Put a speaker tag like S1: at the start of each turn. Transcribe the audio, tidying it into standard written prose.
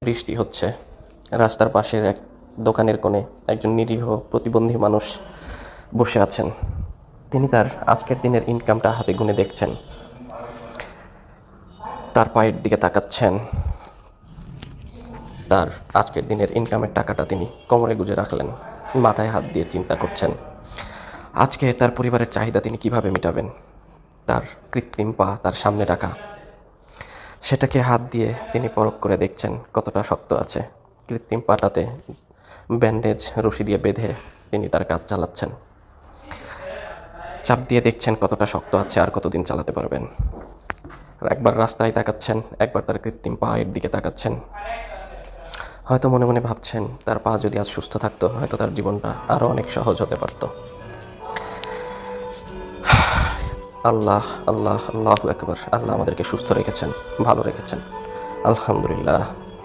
S1: বৃষ্টি হচ্ছে। রাস্তার পাশের এক দোকানের কোণে একজন নিরীহ প্রতিবন্ধী মানুষ বসে আছেন। তিনি তার আজকের দিনের ইনকামটা হাতে গুনে দেখছেন, তার পায়ের দিকে তাকাচ্ছেন। তার আজকের দিনের ইনকামের টাকাটা তিনি কোমরে গুজে রাখলেন, মাথায় হাত দিয়ে চিন্তা করছেন আজকে তার পরিবারের চাহিদা তিনি কিভাবে মেটাবেন। তার কৃত্রিম পা তার সামনে রাখা, সেটাকে হাত দিয়ে তিনি পরখ করে দেখছেন কতটা শক্ত আছে। কৃত্রিম পাটাতে ব্যান্ডেজ রশি দিয়ে বেঁধে তিনি তার কাজ চালাচ্ছেন। চাপ দিয়ে দেখছেন কতটা শক্ত আছে আর কতদিন চালাতে পারবেন। একবার রাস্তায় তাকাচ্ছেন, একবার তার কৃত্রিম পায়ের দিকে তাকাচ্ছেন। হয়তো মনে মনে ভাবছেন তার পা যদি আজ সুস্থ থাকতো হয়তো তার জীবনটা আরও অনেক সহজ হতে পারত। আল্লাহ আল্লাহ আল্লাহু আকবার। আল্লাহ আমাদেরকে সুস্থ রেখেছেন, ভালো রেখেছেন, আলহামদুলিল্লাহ।